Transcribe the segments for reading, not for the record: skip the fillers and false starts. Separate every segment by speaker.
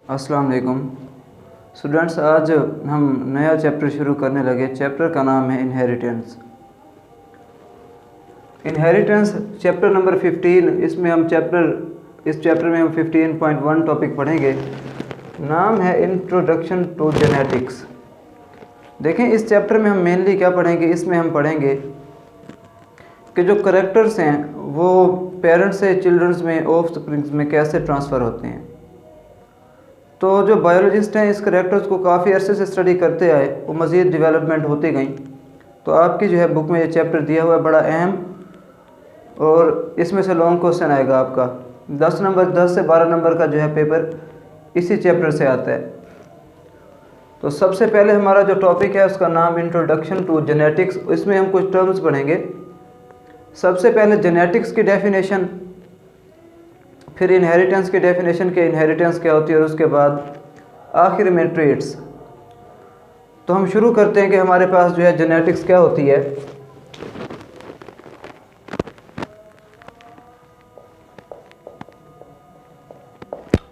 Speaker 1: अस्सलाम वालेकुम स्टूडेंट्स। आज हम नया चैप्टर शुरू करने लगे। चैप्टर का नाम है इनहेरिटेंस। Inheritance chapter number 15। इस चैप्टर में हम 15.1 टॉपिक पढ़ेंगे। नाम है इंट्रोडक्शन टू जेनेटिक्स। देखें, इस चैप्टर में हम मेनली क्या पढ़ेंगे। इसमें हम पढ़ेंगे कि जो करेक्टर्स हैं वो पेरेंट्स से चिल्ड्रंस में, ऑफ स्प्रिंग्स में कैसे ट्रांसफ़र होते हैं। तो जो बायोलॉजिस्ट हैं इस करेक्टर्स को काफ़ी अरसे से स्टडी करते आए, वो मज़ीद डेवलपमेंट होती गई। तो आपकी जो है बुक में ये चैप्टर दिया हुआ है, बड़ा अहम, और इसमें से लॉन्ग क्वेश्चन आएगा आपका 10 से 12 नंबर का जो है पेपर इसी चैप्टर से आता है। तो सबसे पहले हमारा जो टॉपिक है उसका नाम इंट्रोडक्शन टू जेनेटिक्स। इसमें हम कुछ टर्म्स पढ़ेंगे। सबसे पहले जेनेटिक्स की डेफिनेशन, फिर इनहेरिटेंस की डेफिनेशन के इनहेरिटेंस क्या होती है, और उसके बाद आखिर में ट्रेट्स। तो हम शुरू करते हैं कि हमारे पास जो है जेनेटिक्स क्या होती है।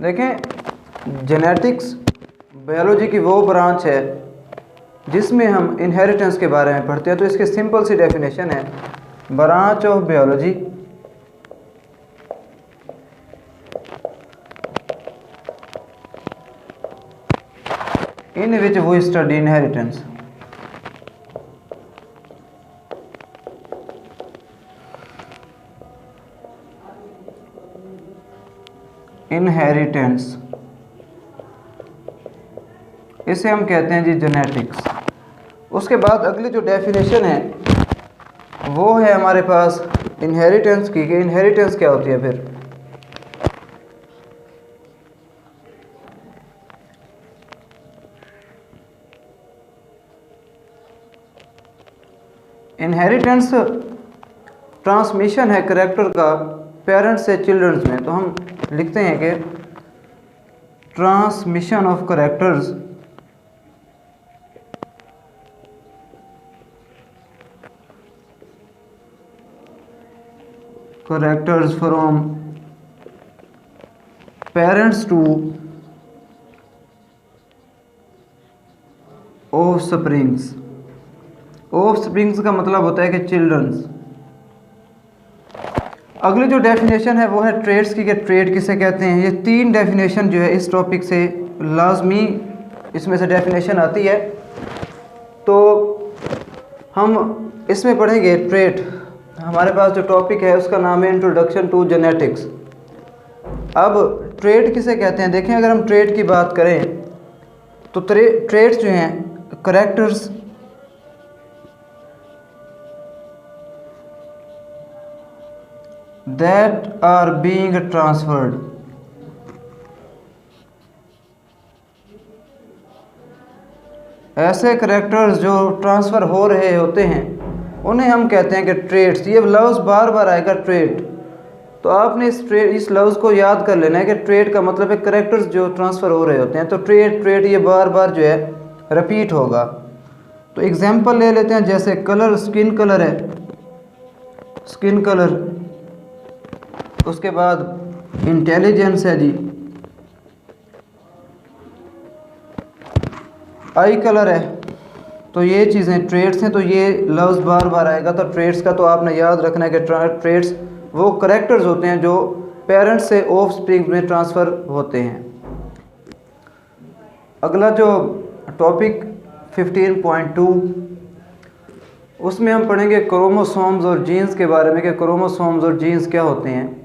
Speaker 1: देखें, जेनेटिक्स बायोलॉजी की वो ब्रांच है जिसमें हम इनहेरिटेंस के बारे में पढ़ते हैं। तो इसकी सिंपल सी डेफिनेशन है, branch of biology in which we study inheritance. Inheritance, इसे हम कहते हैं जी जेनेटिक्स। उसके बाद अगली जो डेफिनेशन है वो है हमारे पास इनहेरिटेंस की, कि इनहेरिटेंस क्या होती है। फिर इनहेरिटेंस ट्रांसमिशन है करेक्टर का पेरेंट्स से चिल्ड्रंस में। तो हम लिखते हैं कि transmission of characters from parents two of springs. Of springs का मतलब होता है कि चिल्ड्रंस। अगली जो डेफिनेशन है वो है ट्रेड्स की, कि ट्रेड किसे कहते हैं। ये 3 डेफिनेशन जो है इस टॉपिक से लाजमी इसमें से डेफिनेशन आती है। तो हम इसमें पढ़ेंगे ट्रेड। हमारे पास जो टॉपिक है उसका नाम है इंट्रोडक्शन टू जेनेटिक्स। अब ट्रेड किसे कहते हैं। देखें, अगर हम ट्रेड की बात करें तो ट्रेड्स जो हैं characters that are being transferred, ऐसे करेक्टर्स जो ट्रांसफ़र हो रहे होते हैं उन्हें हम कहते हैं कि ट्रेड्स। ये लफ्ज़ बार बार आएगा ट्रेड, तो आपने इस लफ्ज़ को याद कर लेना है कि ट्रेड का मतलब है करेक्टर्स जो ट्रांसफ़र हो रहे होते हैं। तो ट्रेड ये बार बार जो है रिपीट होगा। तो एग्जांपल ले लेते हैं, जैसे कलर, स्किन कलर है, स्किन कलर। उसके बाद इंटेलिजेंस है जी, आई कलर है। तो ये चीज़ें ट्रेड्स हैं। तो ये लफ्ज़ बार बार आएगा। तो ट्रेड्स का तो आपने याद रखना है कि ट्रेड्स वो करेक्टर्स होते हैं जो पेरेंट्स से ऑफ स्प्रिंग में ट्रांसफ़र होते हैं। अगला जो टॉपिक 15.2, उसमें हम पढ़ेंगे क्रोमोसोम्स और जीन्स के बारे में, कि क्रोमोसोम्स और जीन्स क्या होते हैं।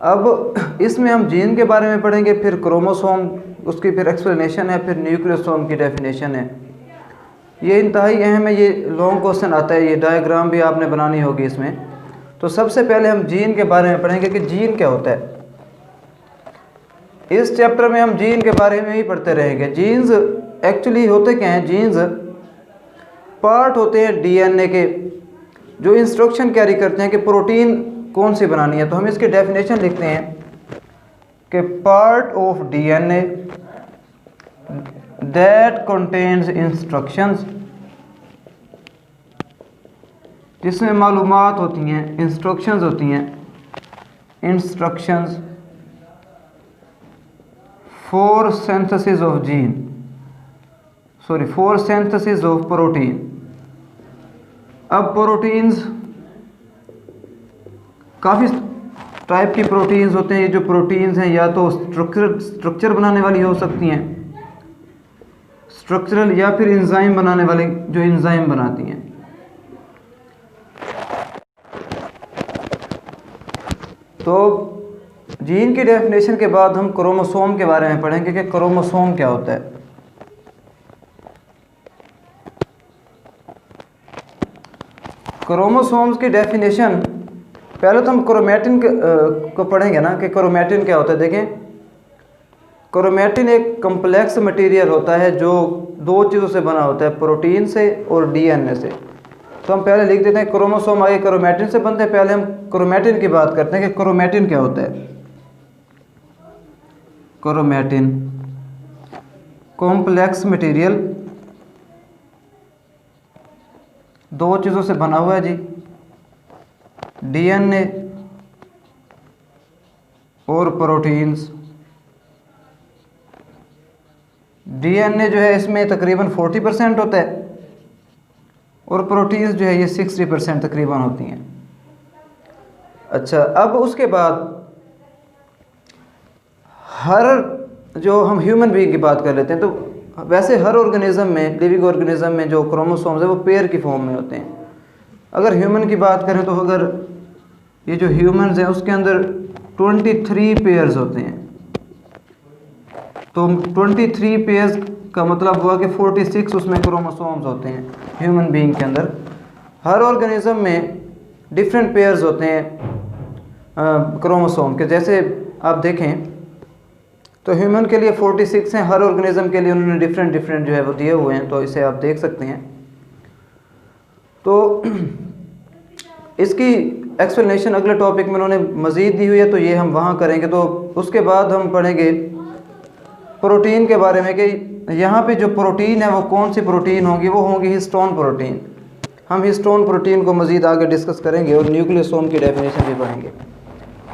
Speaker 1: अब इसमें हम जीन के बारे में पढ़ेंगे, फिर क्रोमोसोम, उसकी फिर एक्सप्लेनेशन है, फिर न्यूक्लियोसोम की डेफिनेशन है। ये इंतहाई अहम है। ये लॉन्ग क्वेश्चन आता है, ये डायग्राम भी आपने बनानी होगी इसमें। तो सबसे पहले हम जीन के बारे में पढ़ेंगे कि जीन क्या होता है। इस चैप्टर में हम जीन के बारे में ही पढ़ते रहेंगे। जीन्स एक्चुअली होते क्या हैं। जीन्स पार्ट होते हैं डीएनए के, जो इंस्ट्रक्शन कैरी करते हैं कि प्रोटीन कौन सी बनानी है। तो हम इसके डेफिनेशन लिखते हैं कि part of DNA that contains instructions, जिसमें मालूमात होती हैं, इंस्ट्रक्शंस होती हैं, instructions for synthesis of gene, sorry for synthesis of protein. अब प्रोटीन्स काफ़ी टाइप की प्रोटीन्स होते हैं। ये जो प्रोटीन्स हैं या तो स्ट्रक्चर बनाने वाली हो सकती हैं, स्ट्रक्चरल, या फिर एंजाइम बनाने वाली जो एंजाइम बनाती हैं। तो जीन की डेफिनेशन के बाद हम क्रोमोसोम के बारे में पढ़ेंगे कि क्रोमोसोम क्या होता है। क्रोमोसोम्स की डेफिनेशन पहले तो हम क्रोमैटिन को पढ़ेंगे ना कि क्रोमैटिन क्या होता है। देखें, क्रोमैटिन एक कम्प्लेक्स मटेरियल होता है जो दो चीज़ों से बना होता है, प्रोटीन से और डीएनए से। तो हम पहले लिख देते हैं क्रोमोसोम आगे क्रोमैटिन से बनते हैं। पहले हम क्रोमैटिन की बात करते हैं कि क्रोमैटिन क्या होता है। क्रोमैटिन कॉम्प्लेक्स मटेरियल, दो चीज़ों से बना हुआ है जी, डीएनए और प्रोटीन्स। डीएनए जो है इसमें तकरीबन 40% होता है और प्रोटीन्स जो है ये 60% तकरीबन होती हैं। अच्छा, अब उसके बाद हर जो हम ह्यूमन बीइंग की बात कर लेते हैं, तो वैसे हर ऑर्गेनिज्म में, लिविंग ऑर्गेनिज्म में जो क्रोमोसोम्स है वो पेयर की फॉर्म में होते हैं। अगर ह्यूमन की बात करें तो अगर ये जो ह्यूमन्स हैं उसके अंदर 23 पेयर्स होते हैं। तो 23 पेयर्स का मतलब हुआ कि 46 उसमें क्रोमोसोम्स होते हैं ह्यूमन बीइंग के अंदर। हर ऑर्गेनिज्म में डिफरेंट पेयर्स होते हैं क्रोमोसोम के। जैसे आप देखें तो ह्यूमन के लिए 46 हैं, हर ऑर्गेनिज्म के लिए उन्होंने डिफरेंट जो है वो दिए हुए हैं। तो इसे आप देख सकते हैं। तो इसकी एक्सप्लेनेशन अगले टॉपिक में उन्होंने मज़ीद दी हुई है, तो ये हम वहाँ करेंगे। तो उसके बाद हम पढ़ेंगे प्रोटीन के बारे में कि यहाँ पे जो प्रोटीन है वो कौन सी प्रोटीन होगी, वो होंगी हिस्टोन प्रोटीन। हम हिस्टोन प्रोटीन को मज़ीद आगे डिस्कस करेंगे और न्यूक्लियोसोम की डेफिनेशन भी पढ़ेंगे।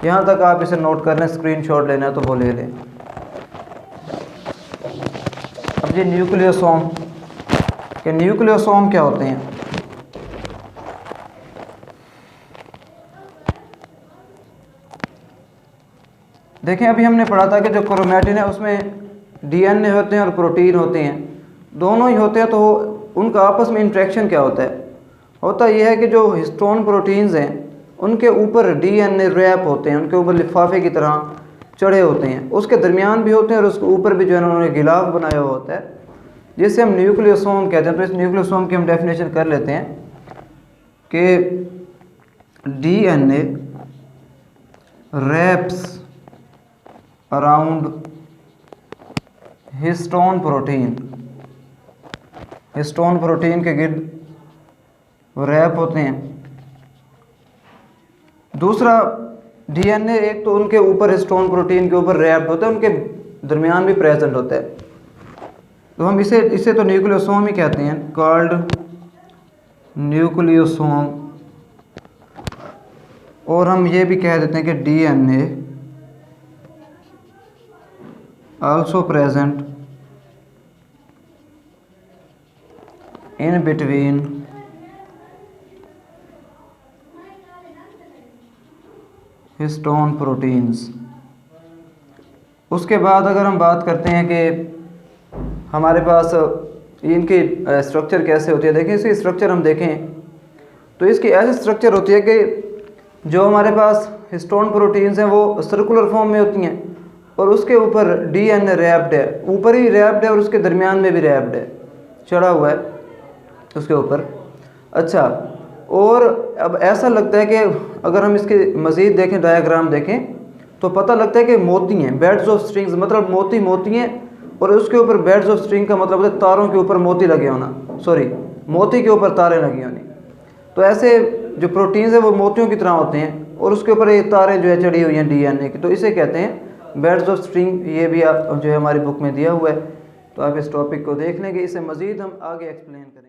Speaker 1: यहाँ तक आप इसे नोट कर लें, स्क्रीनशॉट लेना है तो वो ले लें। अब ये न्यूक्लियोसोम के न्यूक्लियोसोम क्या होते हैं। देखें, अभी हमने पढ़ा था कि जो क्रोमैटिन है उसमें डीएनए होते हैं और प्रोटीन होते हैं, दोनों ही होते हैं। तो उनका आपस में इंटरेक्शन क्या होता है? होता यह है कि जो हिस्टोन प्रोटीन्स हैं उनके ऊपर डीएनए रैप होते हैं, उनके ऊपर लिफाफे की तरह चढ़े होते हैं। उसके दरमियान भी होते हैं और उसके ऊपर भी जो है उन्होंने गिलाफ बनाया हुआ होता है, जिसे हम न्यूक्लियोसोम कहते हैं। तो इस न्यूक्लियोसोम की हम डेफिनेशन कर लेते हैं कि DNA wraps around histone protein. Histone protein के गिर्द रैप होते हैं। दूसरा, डीएनए एक तो उनके ऊपर हिस्टोन प्रोटीन के ऊपर रैप होता है, उनके दरमियान भी प्रेजेंट होता है। तो हम इसे तो न्यूक्लियोसोम ही कहते हैं, कॉल्ड न्यूक्लियोसोम। और हम ये भी कह देते हैं कि DNA also present in between histone proteins। उसके बाद अगर हम बात करते हैं कि हमारे पास इनकी स्ट्रक्चर कैसे होती है, देखें इसकी स्ट्रक्चर हम देखें तो इसकी ऐसी स्ट्रक्चर होती है कि जो हमारे पास हिस्टोन प्रोटीन्स हैं वो सर्कुलर फॉर्म में होती हैं और उसके ऊपर डीएनए रैप्ड है, ऊपर ही रैप्ड है और उसके दरमियान में भी रैप्ड है, चढ़ा हुआ है उसके ऊपर। अच्छा, और अब ऐसा लगता है कि अगर हम इसके मज़ीद देखें, डायग्राम देखें तो पता लगता है कि मोती हैं, बेड्स ऑफ स्ट्रिंग्स, मतलब मोती हैं और उसके ऊपर बेड्स ऑफ स्ट्रिंग का मतलब होता है तारों के ऊपर मोती लगे होना, सॉरी मोती के ऊपर तारें लगी होनी। तो ऐसे जो प्रोटीन्स हैं वो मोतियों की तरह होते हैं और उसके ऊपर ये तारें जो है चढ़ी हुई हैं डीएनए की, तो इसे कहते हैं बेड्स ऑफ स्ट्रिंग। ये भी आप जो है हमारी बुक में दिया हुआ है, तो आप इस टॉपिक को देख लेंगे। इसे मज़ीद हम आगे एक्सप्लेन करेंगे।